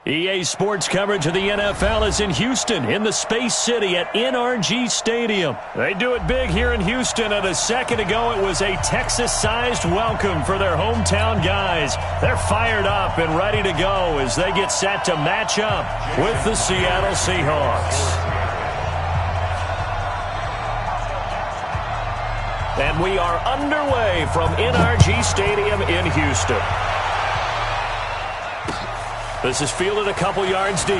EA Sports coverage of the NFL is in Houston, in the Space City at NRG Stadium. They do it big here in Houston, and a second ago it was a Texas-sized welcome for their hometown guys. They're fired up and ready to go as they get set to match up with the Seattle Seahawks. And we are underway from NRG Stadium in Houston. This is fielded a couple yards deep.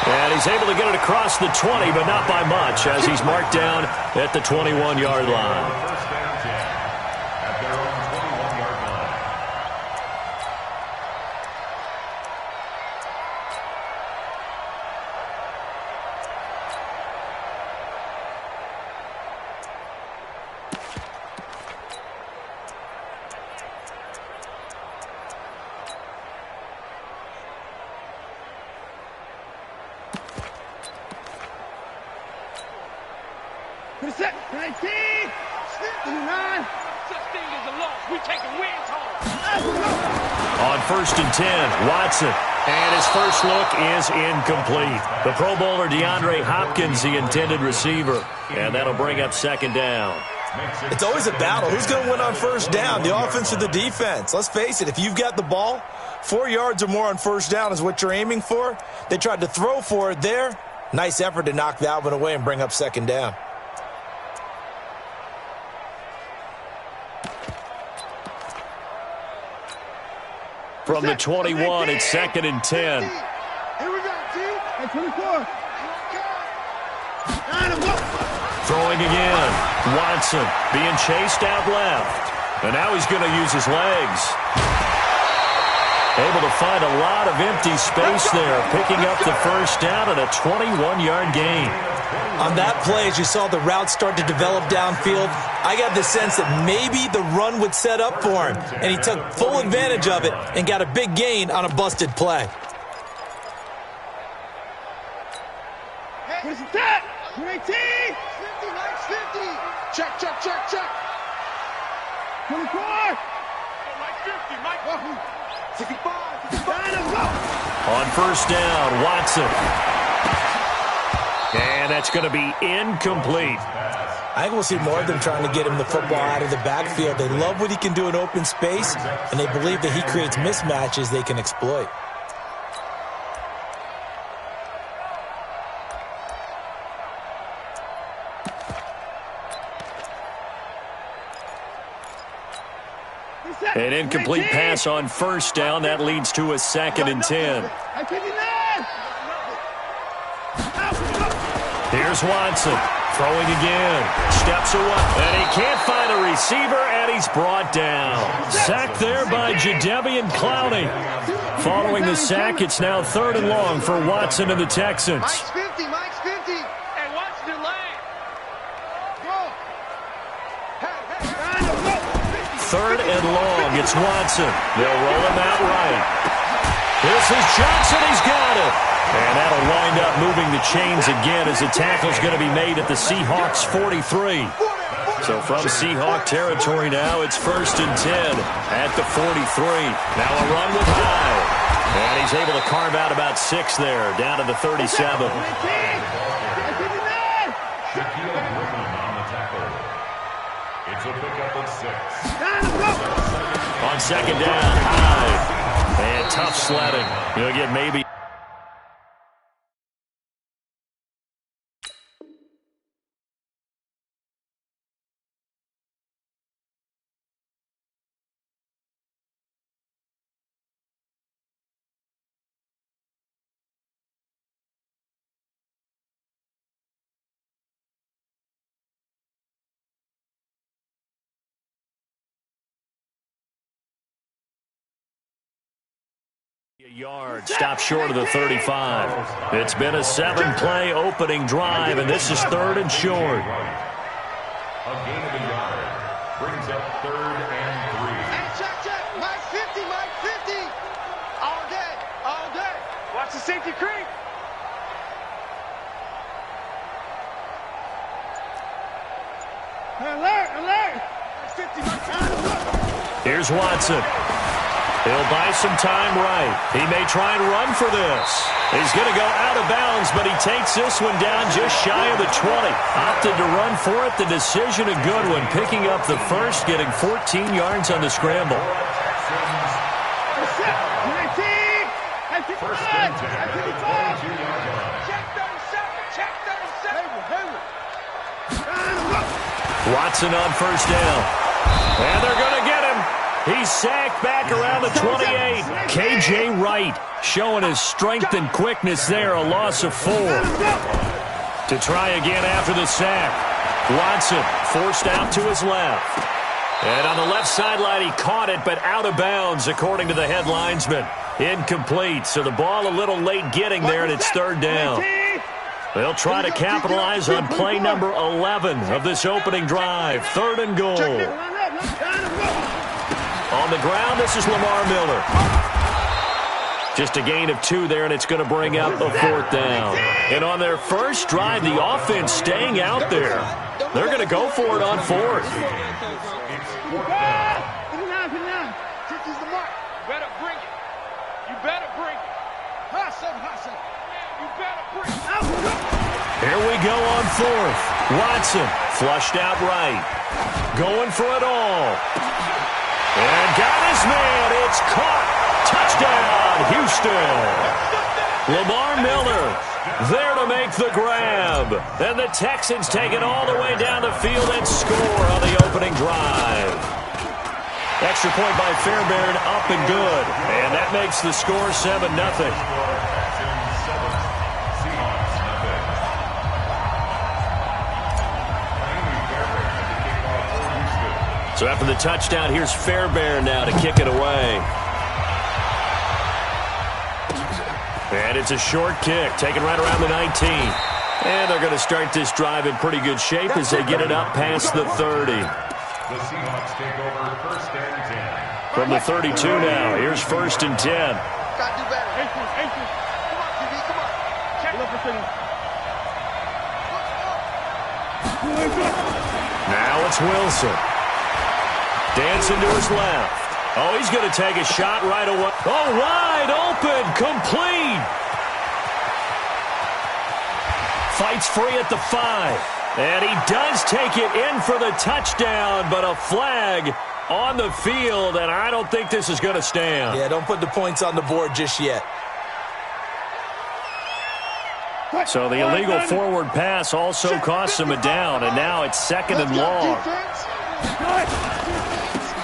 And he's able to get it across the 20, but not by much, as he's marked down at the 21-yard line. Set, 19, 59. Such thing as a loss. We taking wins home. On 1st and 10, Watson. And his first look is incomplete. The Pro Bowler DeAndre Hopkins, the intended receiver. And that'll bring up 2nd down. It's always a battle. Who's going to win on 1st down, the offense or the defense? Let's face it, if you've got the ball, 4 yards or more on 1st down is what you're aiming for. They tried to throw for it there. Nice effort to knock that one away and bring up 2nd down. From the 21, it's 2nd and 10. Here we go, team. At 24. Throwing again. Watson being chased out left. And now he's going to use his legs. Able to find a lot of empty space there, picking up the 1st down and a 21-yard gain. On that play, as you saw the route start to develop downfield, I got the sense that maybe the run would set up for him, and he took full advantage of it and got a big gain on a busted play. Where's the tap? 18. 50, Mike's 50. Check, check, check, check. 24. Mike 50, Mike 65. 65. On 1st down, Watson. And that's going to be incomplete. I think we'll see more of them trying to get him the football out of the backfield. They love what he can do in open space, and they believe that he creates mismatches they can exploit. An incomplete pass on 1st down. That leads to a 2nd and 10. Here's Watson. Throwing again. Steps away. And he can't find a receiver, and he's brought down. Sacked there by Jadeveon Clowney. Following the sack, it's now 3rd and long for Watson and the Texans. Mike's 50, Mike's 50. And watch the lane. Go. 3rd and long. It's Watson. They'll roll him out right. This is Johnson. He's got it. And that'll wind up moving the chains again as the tackle's going to be made at the Seahawks 43. So from Seahawk territory now, it's 1st and 10 at the 43. Now a run with High. And he's able to carve out about 6 there, down to the 37. On 2nd down, High. And tough sledding. He'll get maybe... a yard, stop short of the 35. It's been a 7-play opening drive, and this is 3rd and short. A gain of a yard brings up 3rd and 3. Hey, check, check. Mike 50, Mike 50. All day, all day. Watch the safety creep. Alert, alert. Mike 50, Mike 50. Here's Watson. He'll buy some time right. He may try and run for this. He's going to go out of bounds, but he takes this one down just shy of the 20. Opted to run for it. The decision a good one. Picking up the first, getting 14 yards on the scramble. First and 10. 22-yard line. Check 37. Check 37. Watson on first down. And they're going to get him. He's sacked back around the 28. K.J. Wright showing his strength and quickness there. A loss of 4. To try again after the sack. Watson forced out to his left. And on the left sideline, he caught it, but out of bounds, according to the head linesman. Incomplete, so the ball a little late getting there, and it's third down. They'll try to capitalize on play number 11 of this opening drive. Third and goal. On the ground, this is Lamar Miller. Just a gain of 2 there, and it's going to bring up a fourth down. And on their first drive, the offense staying out there. They're going to go for it on fourth. Here we go on fourth. Watson flushed out right. Going for it all. And got his man. It's caught. Touchdown, Houston. Lamar Miller there to make the grab. And the Texans take it all the way down the field and score on the opening drive. Extra point by Fairbairn, up and good. And that makes the score 7-0. So after the touchdown, here's Fairbairn now to kick it away. And it's a short kick, taken right around the 19. And they're going to start this drive in pretty good shape as they get it up past the 30. The Seahawks take over first and 10. From the 32 now, here's first and 10. Gotta do better. Come on, QB, come on. Check. Now it's Wilson. Dancing to his left. Oh, he's going to take a shot right away. Oh, wide open, complete. Fights free at the 5. And he does take it in for the touchdown, but a flag on the field, and I don't think this is going to stand. Yeah, don't put the points on the board just yet. So the illegal forward pass also costs him a down, and now it's second and long.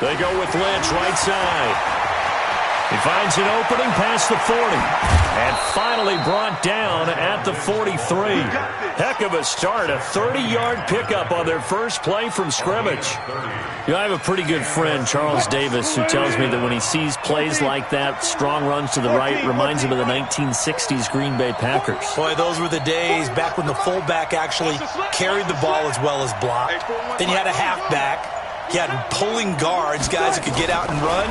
They go with Lynch, right side. He finds an opening past the 40. And finally brought down at the 43. Heck of a start, a 30-yard pickup on their first play from scrimmage. You know, I have a pretty good friend, Charles Davis, who tells me that when he sees plays like that, strong runs to the right, reminds him of the 1960s Green Bay Packers. Boy, those were the days back when the fullback actually carried the ball as well as blocked. Then you had a halfback. You had pulling guards, guys who could get out and run.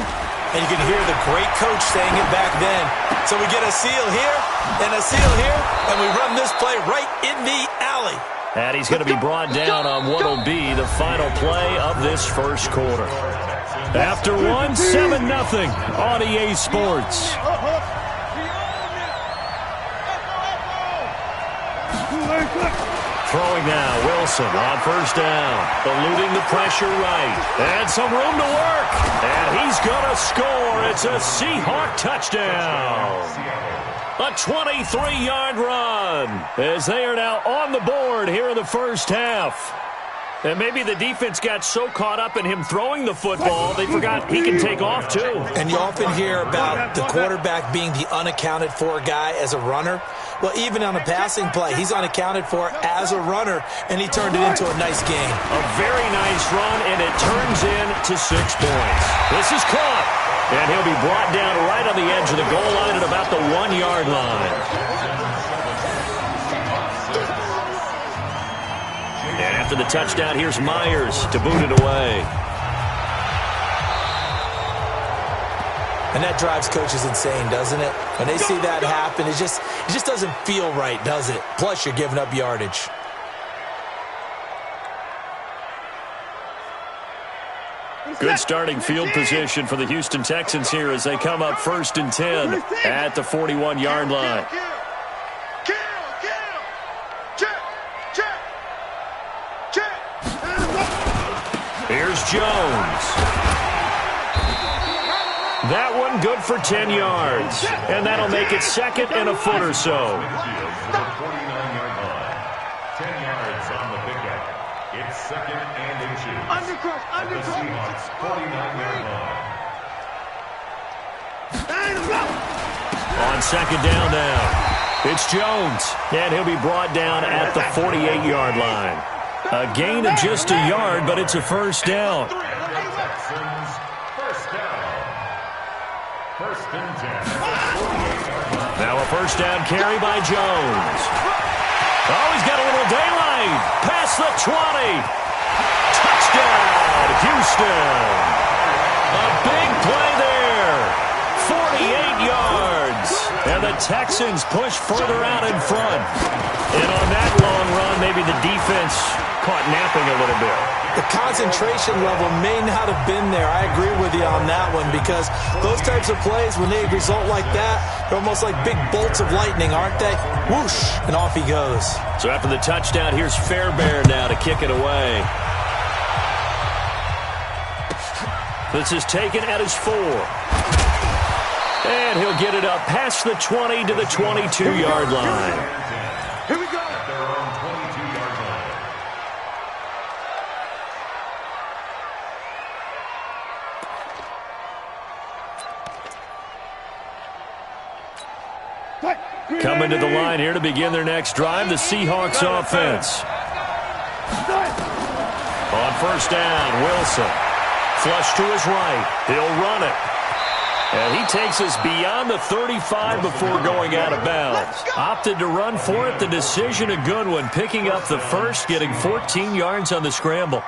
And you can hear the great coach saying it back then. So we get a seal here and a seal here, and we run this play right in the alley. And he's going to be brought down on what will be the final play of this first quarter. After one, 7-0 on EA Sports. Throwing now, Wilson on first down. Eluding the pressure right. And some room to work. And he's going to score. It's a Seahawk touchdown. A 23-yard run as they are now on the board here in the first half. And maybe the defense got so caught up in him throwing the football, they forgot he can take off too. And you often hear about the quarterback being the unaccounted for guy as a runner. Well, even on a passing play, he's unaccounted for as a runner, and he turned it into a nice game. A very nice run, and it turns into 6 points. This is caught, and he'll be brought down right on the edge of the goal line at about the 1-yard line. And after the touchdown, here's Myers to boot it away. And that drives coaches insane, doesn't it? When they see that happen, it just doesn't feel right, does it? Plus, you're giving up yardage. Good starting field position for the Houston Texans here as they come up 1st and 10 at the 41-yard line. Here's Jones. That one good for 10 yards. And that'll make it 2nd and a foot or so. 49-yard line. 10 yards on the pickup. It's 2nd and inches. Undercross. The Seahawks 49-yard line. On 2nd down now, it's Jones. And he'll be brought down at the 48-yard line. A gain of just a yard, but it's a 1st down. Texans, 1st down. 1st and 10. Now a 1st down carry by Jones. Oh, he's got a little daylight. Past the 20. Touchdown, Houston. A big play there. 48 yards. And the Texans push further out in front. And on that long run, maybe the defense caught napping a little bit. The concentration level may not have been there. I agree with you on that one because those types of plays, when they result like that, they're almost like big bolts of lightning, aren't they? Whoosh, and off he goes. So after the touchdown, here's Fairbairn now to kick it away. This is taken at his 4. And he'll get it up past the 20 to the 22-yard line. Here we go. At their own 22-yard line. Coming to the line here to begin their next drive, the Seahawks offense. On 1st down, Wilson. Flush to his right. He'll run it. And he takes us beyond the 35 before going out of bounds. Opted to run for it. The decision a good one. Picking up the 1st, getting 14 yards on the scramble.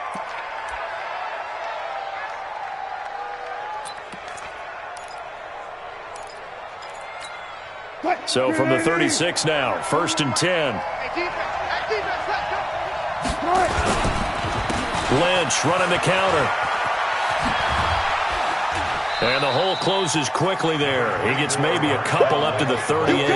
So from the 36 now, 1st and 10. Lynch running the counter. And the hole closes quickly there. He gets maybe a couple up to the 38.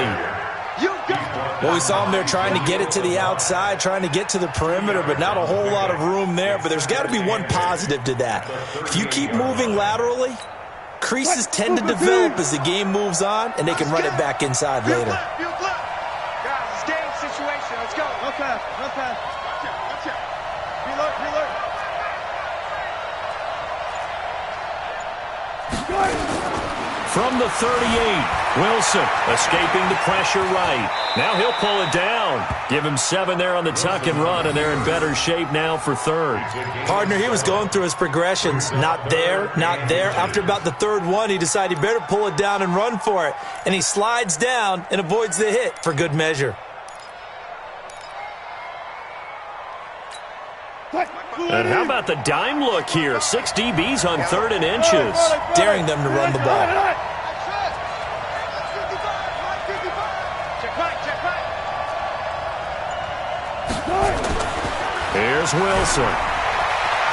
Well, we saw him there trying to get it to the outside, trying to get to the perimeter, but not a whole lot of room there. But there's got to be one positive to that. If you keep moving laterally, creases tend to develop as the game moves on, and they can run it back inside later. Guys, it's game situation. Let's go. No pass. No pass. Gotcha. Reload. From the 38, Wilson escaping the pressure right. Now he'll pull it down. Give him 7 there on the tuck and run, and they're in better shape now for 3rd. Partner, he was going through his progressions. Not there, not there. After about the 3rd one, he decided he better pull it down and run for it. And he slides down and avoids the hit for good measure. And how about the dime look here? 6 DBs on 3rd and inches. Daring them to run the ball. Here's Wilson.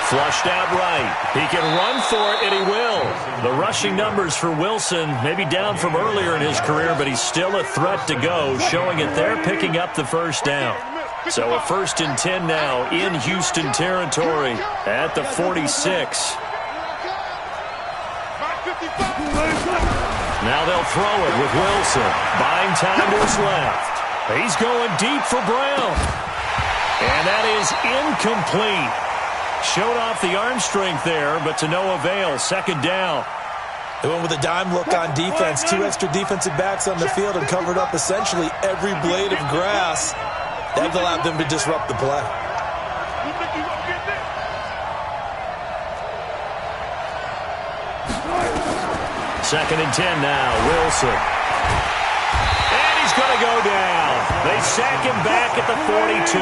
Flushed out right. He can run for it, and he will. The rushing numbers for Wilson maybe down from earlier in his career, but he's still a threat to go, showing it there, picking up the 1st down. So a 1st and 10 now in Houston territory at the 46. Now they'll throw it with Wilson. Buying time to his left. He's going deep for Brown. And that is incomplete. Showed off the arm strength there, but to no avail. 2nd down. They went with a dime look on defense. 2 extra defensive backs on the field and covered up essentially every blade of grass. That allowed them to disrupt the play. 2nd and 10 now. Wilson. And he's going to go down. They sack him back at the 42.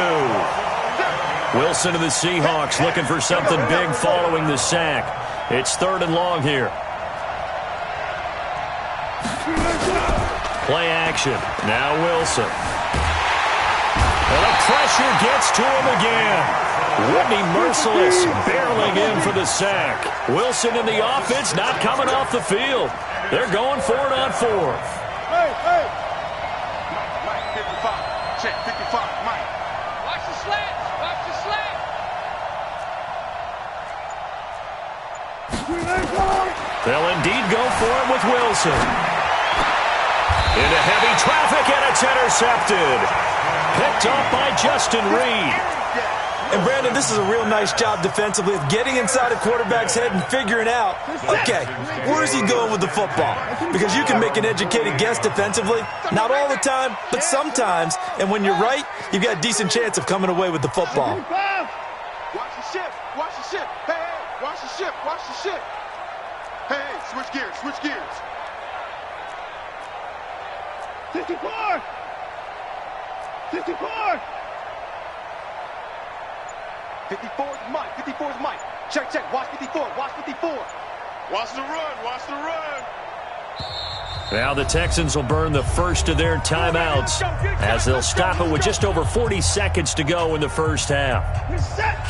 Wilson to the Seahawks looking for something big following the sack. It's 3rd and long here. Play action. Now Wilson. And a pressure gets to him again. Whitney Merciless barreling in for the sack. Wilson in the offense not coming off the field. They're going for it on fourth. Hey, hey. Mike, 55. Check, 55. Mike. Watch the slants. Watch the slants. They'll indeed go for it with Wilson. Into heavy traffic, and it's intercepted. Picked off by Justin Reed. And, Brandon, this is a real nice job defensively of getting inside a quarterback's head and figuring out, okay, where is he going with the football? Because you can make an educated guess defensively. Not all the time, but sometimes. And when you're right, you've got a decent chance of coming away with the football. Watch the ship. Watch the ship. Hey, hey. Watch the ship. Watch the ship. Hey, hey. Switch gears. Switch gears. 54. 54. 54 is Mike. 54 is Mike. Check, check. Watch 54. Watch 54. Watch the run. Watch the run. Now the Texans will burn the first of their timeouts as they'll stop it with just over 40 seconds to go in the first half.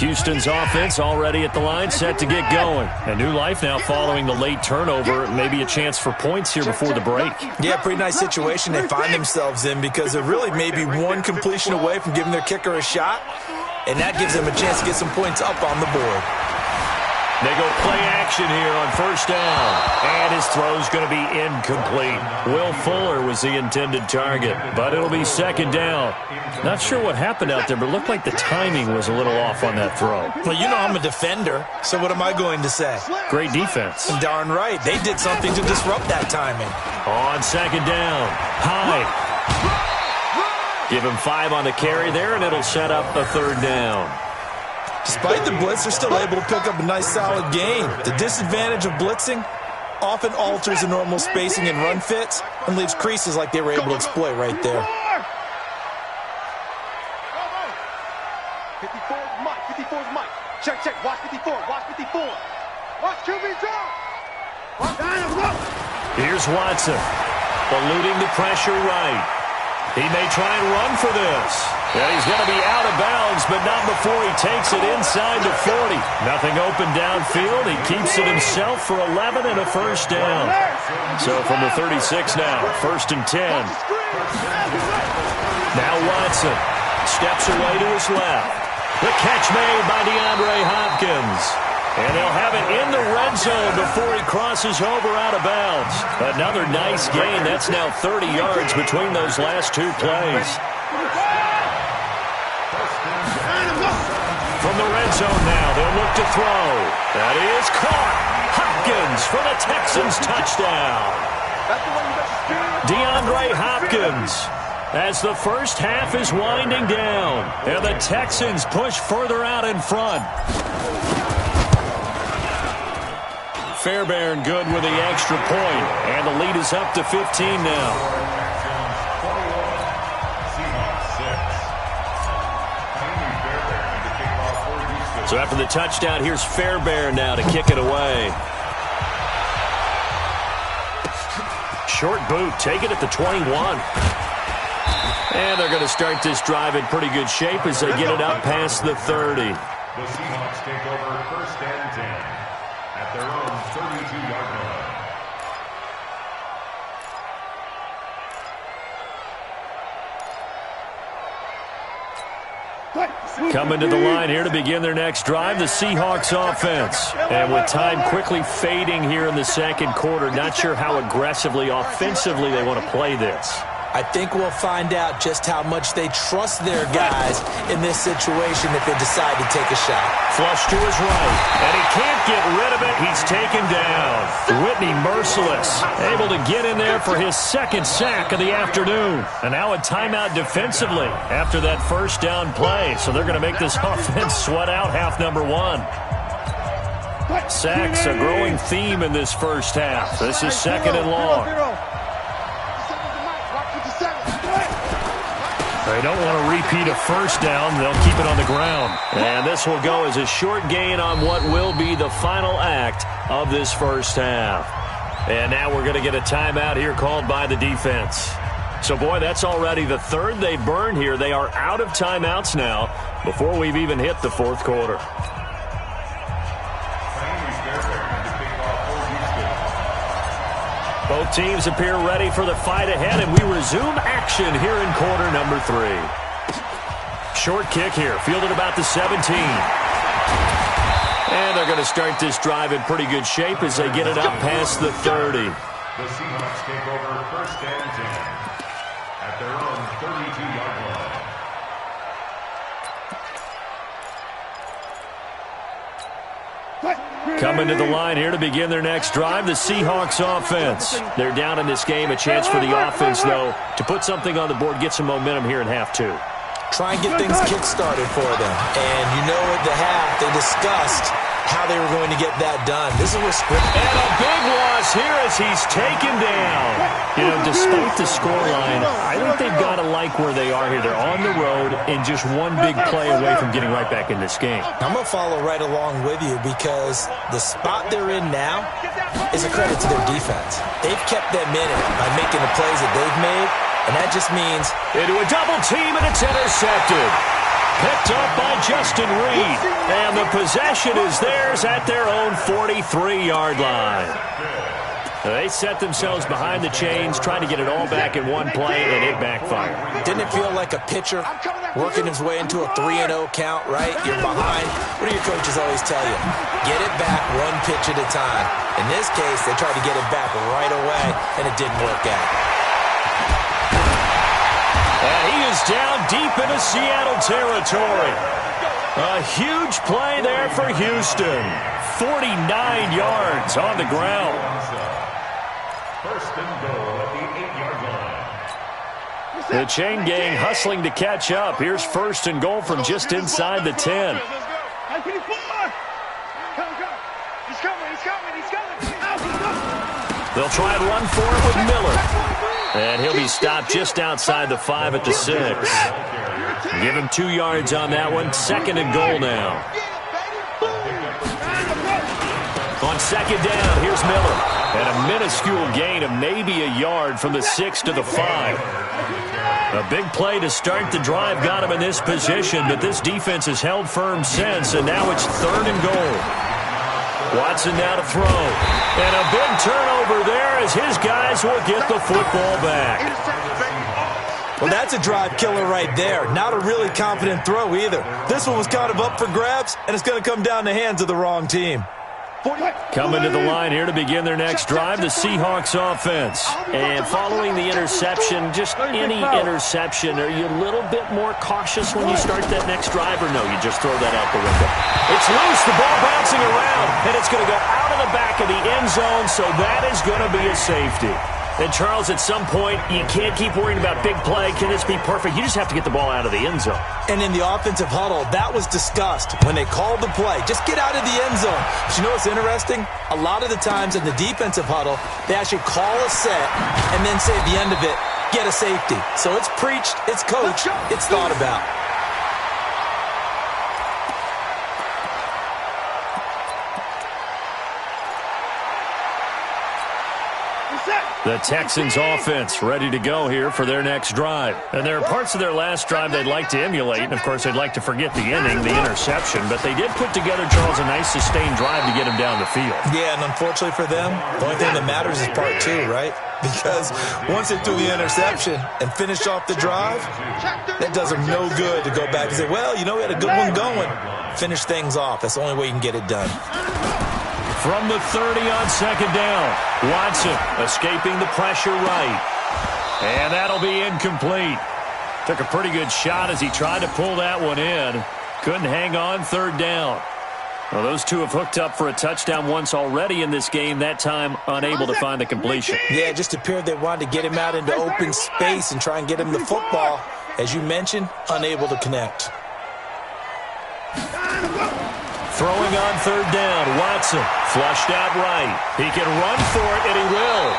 Houston's offense already at the line, set to get going. A new life now following the late turnover. Maybe a chance for points here before the break. Yeah, pretty nice situation they find themselves in because they're really maybe one completion away from giving their kicker a shot, and that gives them a chance to get some points up on the board. They go play action here on first down. And his throw's going to be incomplete. Will Fuller was the intended target, but it'll be second down. Not sure what happened out there, but it looked like the timing was a little off on that throw. Well, you know I'm a defender, so what am I going to say? Great defense. Darn right. They did something to disrupt that timing. On second down, Hyde. Give him 5 on the carry there, and it'll set up a third down. Despite the blitz, they're still able to pick up a nice, solid gain. The disadvantage of blitzing often alters the normal spacing and run fits and leaves creases like they were able to exploit right there. 54 is Mike. 54 is Mike. Check, check. Watch 54. Watch 54. Watch QB drop. Here's Watson. Eluding the pressure right. He may try and run for this. And he's going to be out of bounds, but not before he takes it inside the 40. Nothing open downfield. He keeps it himself for 11 and a first down. So from the 36 now, 1st and 10. Now Watson steps away to his left. The catch made by DeAndre Hopkins. And they'll have it in the red zone before he crosses over out of bounds. Another nice gain. That's now 30 yards between those last two plays. From the red zone now, they'll look to throw. That is caught. Hopkins for the Texans touchdown. DeAndre Hopkins as the first half is winding down. And the Texans push further out in front. Fairbairn good with the extra point, and the lead is up to 15 now. So after the touchdown, here's Fairbairn now to kick it away. Short boot, take it at the 21. And they're going to start this drive in pretty good shape as they get it out past the 30. The Seahawks take over 1st and 10. At their own 32-yard line. Coming to the line here to begin their next drive, the Seahawks offense. And with time quickly fading here in the second quarter, not sure how aggressively, offensively they want to play this. I think we'll find out just how much they trust their guys in this situation if they decide to take a shot. Flush to his right, and he can't get rid of it. He's taken down. Whitney Merciless able to get in there for his second sack of the afternoon. And now a timeout defensively after that first down play. So they're going to make this offense sweat out half number one. Sacks a growing theme in this first half. This is 2nd and long. They don't want to repeat a first down. They'll keep it on the ground. And this will go as a short gain on what will be the final act of this first half. And now we're going to get a timeout here called by the defense. So, boy, that's already the third they burned here. They are out of timeouts now before we've even hit the fourth quarter. Both teams appear ready for the fight ahead, and we resume action here in quarter number 3. Short kick here, fielded about the 17. And they're going to start this drive in pretty good shape as they get it up past the 30. The Seahawks take over first and 10 at their own 32-yard line. Coming to the line here to begin their next drive, the Seahawks offense. They're down in this game. A chance for the offense, though, to put something on the board, get some momentum here in half 2. Try and get things kick-started for them. And you know at the half, they discussed how they were going to get that done. This is where script. And a big loss here as he's taken down. You know, despite the scoreline, I think they've got to like where they are here. They're on the road and just one big play away from getting right back in this game. I'm going to follow right along with you because the spot they're in now is a credit to their defense. They've kept them in it by making the plays that they've made, and that just means into a double team, and it's intercepted. Picked up by Justin Reed. And the possession is theirs at their own 43-yard line. They set themselves behind the chains, trying to get it all back in one play, and it backfired. Didn't it feel like a pitcher working his way into a 3-0 count, right? You're behind. What do your coaches always tell you? Get it back one pitch at a time. In this case, they tried to get it back right away, and it didn't work out. And he is down deep into Seattle territory. A huge play there for Houston. 49 yards on the ground. First and goal at the 8-yard line. The chain gang hustling to catch up. Here's first and goal from just inside the 10. They'll try and run for it with Miller. And he'll be stopped just outside the 5 at the 6. Give him 2 yards on that one. Second and goal now. On second down, here's Miller. And a minuscule gain of maybe a yard from the 6 to the 5. A big play to start the drive got him in this position, but this defense has held firm since, and now it's third and goal. Watson now to throw. And a big turnover there as his guys will get the football back. Well, that's a drive killer right there. Not a really confident throw either. This one was kind of up for grabs, and it's going to come down the hands of the wrong team. Coming to the line here to begin their next drive, the Seahawks offense. And following the interception, just any interception, are you a little bit more cautious when you start that next drive, or no, you just throw that out the window? It's loose, the ball bouncing around, and it's going to go out of the back of the end zone, so that is going to be a safety. And, Charles, at some point, you can't keep worrying about big play. Can this be perfect? You just have to get the ball out of the end zone. And in the offensive huddle, that was discussed when they called the play. Just get out of the end zone. But you know what's interesting? A lot of the times in the defensive huddle, they actually call a set and then say at the end of it, get a safety. So it's preached, it's coached, it's thought about. The Texans offense ready to go here for their next drive. And there are parts of their last drive they'd like to emulate. And, of course, they'd like to forget the inning, the interception. But they did put together, Charles, a nice sustained drive to get him down the field. Yeah, and unfortunately for them, the only thing that matters is part 2, right? Because once they threw the interception and finished off the drive, that does them no good to go back and say, well, you know, we had a good one going. Finish things off. That's the only way you can get it done. From the 30 on second down, Watson escaping the pressure right. And that'll be incomplete. Took a pretty good shot as he tried to pull that one in. Couldn't hang on third down. Well, those two have hooked up for a touchdown once already in this game, that time unable to find the completion. Yeah, it just appeared they wanted to get him out into open space and try and get him the football. As you mentioned, unable to connect. Throwing on third down, Watson flushed out right. He can run for it, and he will.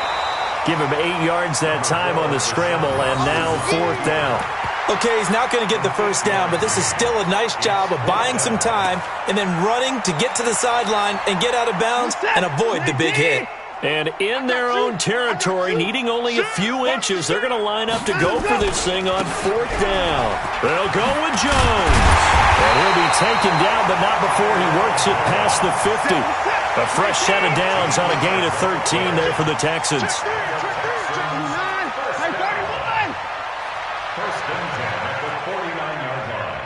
Give him 8 yards that time on the scramble, and now fourth down. Okay, he's not going to get the first down, but this is still a nice job of buying some time and then running to get to the sideline and get out of bounds and avoid the big hit. And in their own territory, needing only a few inches, they're going to line up to go for this thing on 4th down. They'll go with Jones. And he'll be taken down, but not before he works it past the 50. A fresh set of downs on a gain of 13 there for the Texans. First and 10 at the 49-yard line.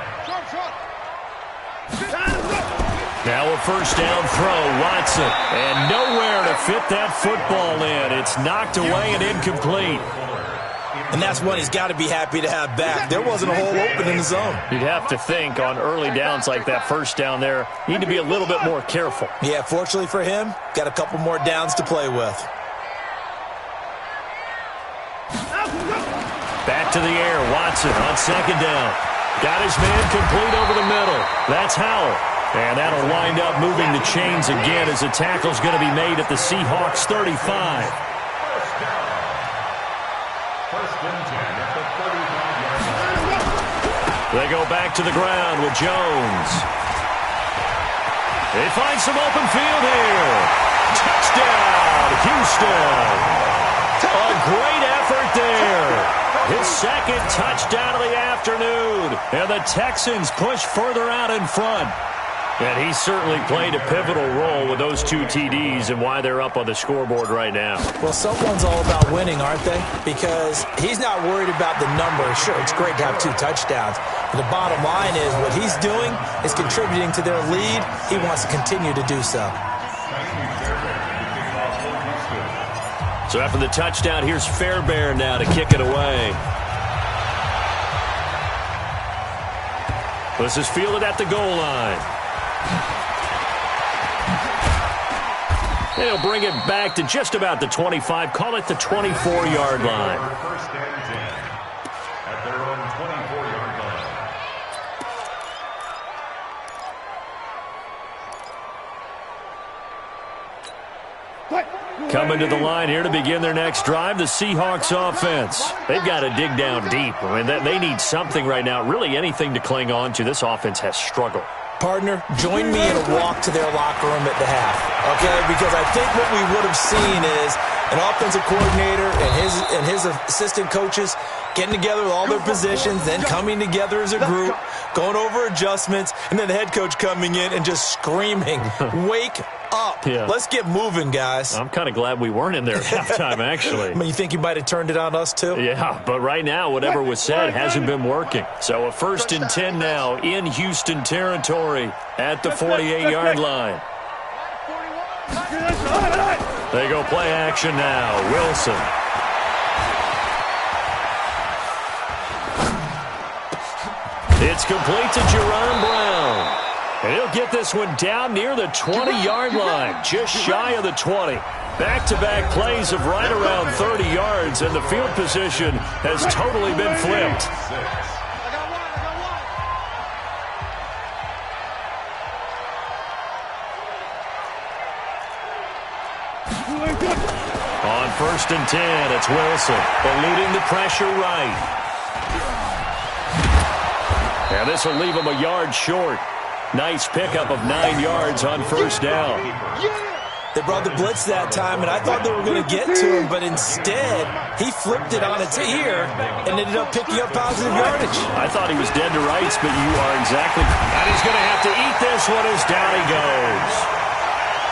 Now a first down throw, Watson. And nowhere to fit that football in. It's knocked away and incomplete. And that's one he's got to be happy to have back. There wasn't a hole open in the zone. You'd have to think on early downs like that first down there, need to be a little bit more careful. Yeah, fortunately for him, got a couple more downs to play with. Back to the air, Watson on 2nd down. Got his man complete over the middle. That's Howell. And that'll wind up moving the chains again as the tackle's going to be made at the Seahawks 35. First and 10 at the 35-yard line. They go back to the ground with Jones. They find some open field here. Touchdown, Houston. A great effort there. His second touchdown of the afternoon. And the Texans push further out in front. And he certainly played a pivotal role with those 2 TDs and why they're up on the scoreboard right now. Well, someone's all about winning, aren't they? Because he's not worried about the number. Sure, it's great to have 2 touchdowns. But the bottom line is what he's doing is contributing to their lead. He wants to continue to do so. So after the touchdown, here's Fairbairn now to kick it away. This is fielded at the goal line. They'll bring it back to just about the 25. Call it the 24-yard line. First and 10 at their own 24-yard line. Coming to the line here to begin their next drive, the Seahawks offense. They've got to dig down deep. I mean, they need something right now, really anything to cling on to. This offense has struggled. Partner, join me in a walk to their locker room at the half, okay? Because I think what we would have seen is an offensive coordinator and his assistant coaches getting together with all their positions, then coming together as a group, going over adjustments, and then the head coach coming in and just screaming, wake up. Yeah. Let's get moving, guys. I'm kind of glad we weren't in there at halftime, actually. I mean, you think you might have turned it on us, too? Yeah, but right now, whatever was said hasn't been working. So a 1st and 10 now in Houston territory at the 48-yard line. They go play action now. Wilson. It's complete to Jerron Brown. And he'll get this one down near the 20-yard line, just shy of the 20. Back-to-back plays of right around 30 yards, and the field position has totally been flipped. On 1st and 10, it's Wilson, eluding the pressure right. And this will leave him a yard short. Nice pickup of 9 yards on 1st down. They brought the blitz that time, and I thought they were going to get to him, but instead, he flipped it on its ear and ended up picking up positive yardage. I thought he was dead to rights, but you are exactly. And he's going to have to eat this one as down he goes.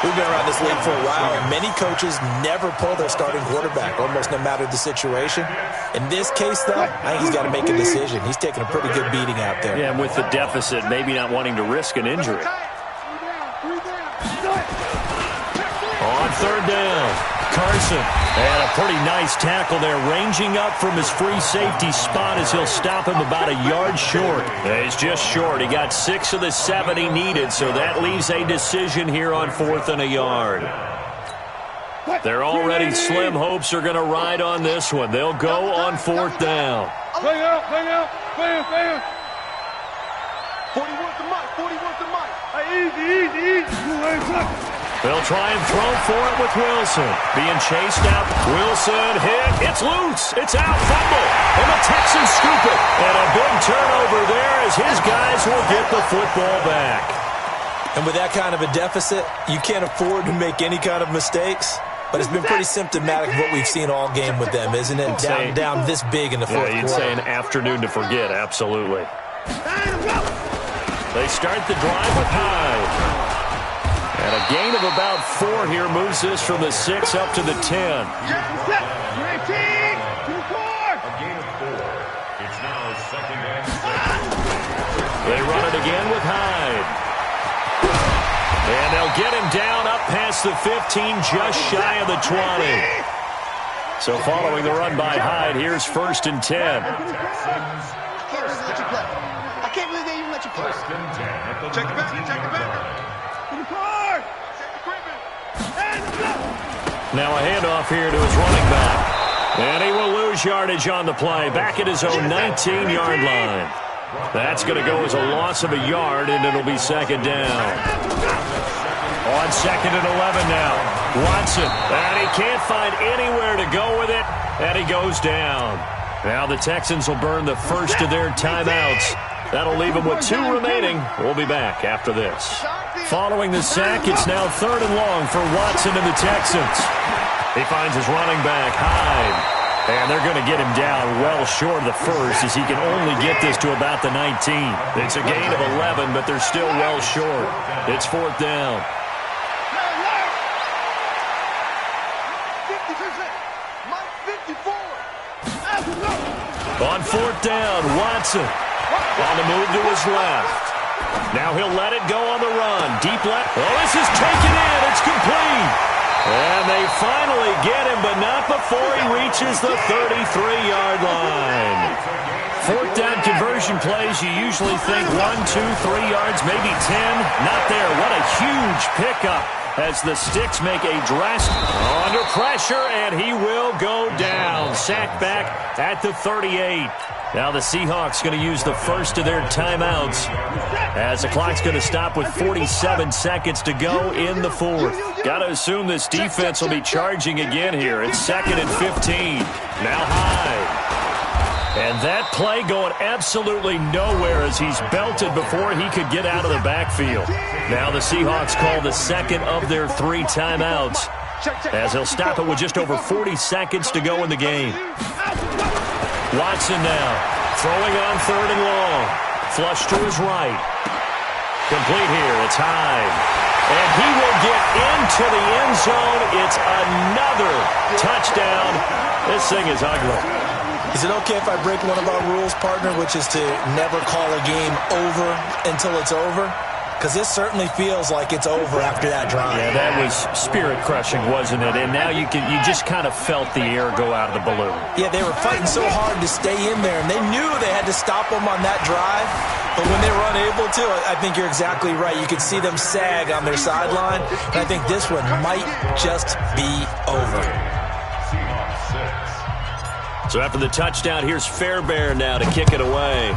We've been around this league for a while, and many coaches never pull their starting quarterback, almost no matter the situation. In this case, though, I think he's got to make a decision. He's taking a pretty good beating out there. Yeah, and with the deficit, maybe not wanting to risk an injury. On 3rd down, Carson. And a pretty nice tackle there, ranging up from his free safety spot as he'll stop him about a yard short. He's just short. He got 6 of the 7 he needed, so that leaves a decision here on 4th and a yard. Their already slim hopes are going to ride on this one. They'll go on 4th down. Bang out, bang out, bang, bang. 41 to Mike, 41 to Mike. Hey, easy. They'll try and throw for it with Wilson. Being chased out. Wilson hit. It's loose. It's out. Fumble. And the Texans scoop it. And a big turnover there as his guys will get the football back. And with that kind of a deficit, you can't afford to make any kind of mistakes. but it's been pretty symptomatic of what we've seen all game with them, isn't it? Down this big in the fourth quarter. You'd say an afternoon to forget, absolutely. They start the drive with Hyde. And a gain of about 4 here moves this from the 6 up to the 10. A gain of 4. It's now 2nd and 6. They run it again with Hyde. And they'll get him down up past the 15, just shy of the 20. So following the run by Hyde, here's 1st and 10. I can't believe they even let you play. 1st and 10 at the Check it back, check it back. Now a handoff here to his running back. And he will lose yardage on the play. Back at his own 19-yard line. That's going to go as a loss of a yard, and it'll be 2nd down. On 2nd and 11 now. Watson. And he can't find anywhere to go with it. And he goes down. Now the Texans will burn the first of their timeouts. That'll leave them with 2 remaining. We'll be back after this. Following the sack, it's now 3rd and long for Watson and the Texans. He finds his running back, Hyde. And they're going to get him down well short of the first as he can only get this to about the 19. It's a gain of 11, but they're still well short. It's 4th down. On 4th down, Watson on the move to his left. Now he'll let it go on the run. Deep left. Oh, this is taken in. It's complete. And they finally get him, but not before he reaches the 33-yard line. 4th down conversion plays, you usually think 1, 2, 3 yards, maybe 10. Not there. What a huge pickup as the Sticks make a drastic under pressure, and he will go down. Sacked back at the 38. Now the Seahawks going to use the first of their timeouts as the clock's going to stop with 47 seconds to go in the 4th. Got to assume this defense will be charging again here. It's 2nd and 15. Now Hyde. And that play going absolutely nowhere as he's belted before he could get out of the backfield. Now the Seahawks call the second of their 3 timeouts as they'll stop it with just over 40 seconds to go in the game. Watson now throwing on 3rd and long. Flush to his right. Complete here. It's Hyde. And he will get into the end zone. It's another touchdown. This thing is ugly. Is it okay if I break one of our rules, partner, which is to never call a game over until it's over? Because this certainly feels like it's over after that drive. Yeah, that was spirit-crushing, wasn't it? And now you just kind of felt the air go out of the balloon. Yeah, they were fighting so hard to stay in there, and they knew they had to stop them on that drive. But when they were unable to, I think you're exactly right. You could see them sag on their sideline, and I think this one might just be over. So after the touchdown, here's Fairbairn now to kick it away.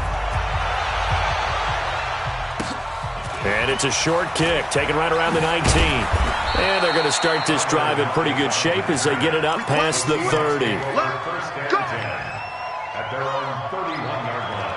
And it's a short kick, taken right around the 19. And they're going to start this drive in pretty good shape as they get it up past the 30. 1st and 10 at their own 31-yard line.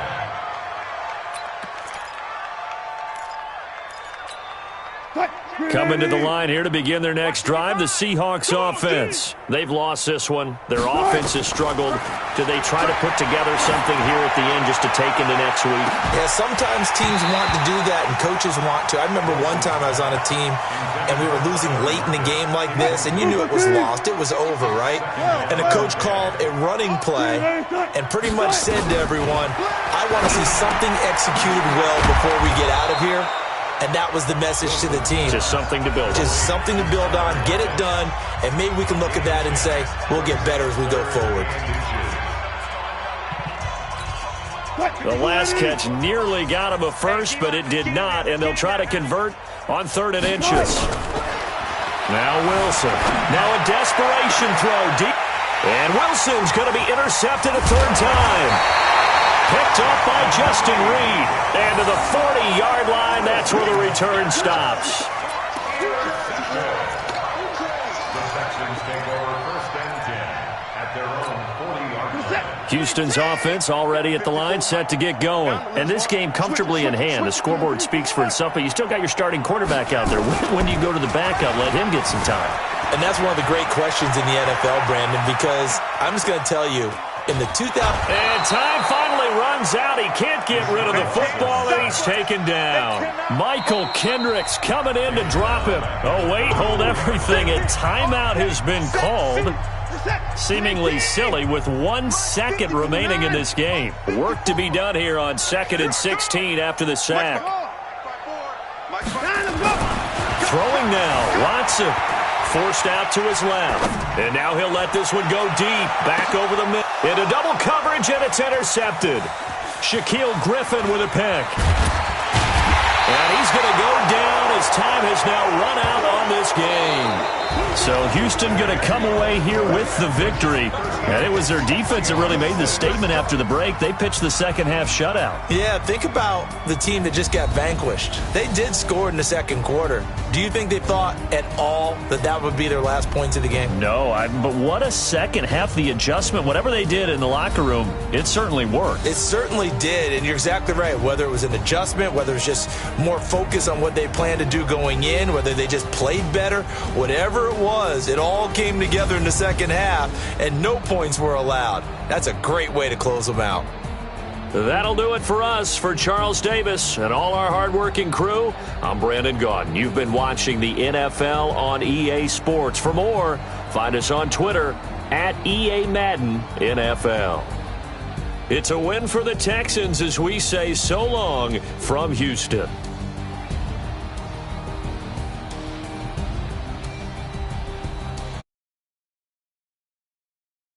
Coming to the line here to begin their next drive, the Seahawks offense. They've lost this one. Their offense has struggled. Do they try to put together something here at the end just to take into next week? Yeah, sometimes teams want to do that and coaches want to. I remember one time I was on a team and we were losing late in the game like this, and you knew it was lost. It was over, right? And the coach called a running play and pretty much said to everyone, I want to see something executed well before we get out of here. And that was the message to the team. Just something to build on. Just something to build on, get it done, and maybe we can look at that and say, we'll get better as we go forward. The last catch nearly got him a first, but it did not, and they'll try to convert on 3rd and inches. Now Wilson. Now a desperation throw deep. And Wilson's going to be intercepted a 3rd time. Picked up by Justin Reed. And to the 40-yard line, that's where the return stops. The Texans take over 1st and 10 at their own 40-yard line. Houston's offense already at the line, set to get going. And this game comfortably in hand. The scoreboard speaks for itself, but you still got your starting quarterback out there. When do you go to the backup, let him get some time? And that's one of the great questions in the NFL, Brandon, because I'm just going to tell you, in the 2000... And time finally runs out. He can't get rid of the football, and he's taken down. Michael Kendricks coming in to drop him. Oh, wait, hold everything. A timeout has been called. Seemingly silly with 1 second remaining in this game. Work to be done here on 2nd and 16 after the sack. Throwing now, Watson. Forced out to his left. And now he'll let this one go deep. Back over the middle. Into double coverage, and it's intercepted. Shaquille Griffin with a pick. And he's going to go down as time has now run out on this game. So Houston going to come away here with the victory. And it was their defense that really made the statement after the break. They pitched the second half shutout. Yeah, think about the team that just got vanquished. They did score in the second quarter. Do you think they thought at all that that would be their last points of the game? No, but what a second half. The adjustment, whatever they did in the locker room, it certainly worked. It certainly did, and you're exactly right. Whether it was an adjustment, whether it was just more focus on what they planned to do going in, whether they just played better, whatever it was, it all came together in the second half, and no points were allowed. That's a great way to close them out. That'll do it for us. For Charles Davis and all our hardworking crew, I'm Brandon Gaudin. You've been watching the NFL on EA Sports. For more, find us on Twitter at EA Madden NFL. It's a win for the Texans as we say so long from Houston.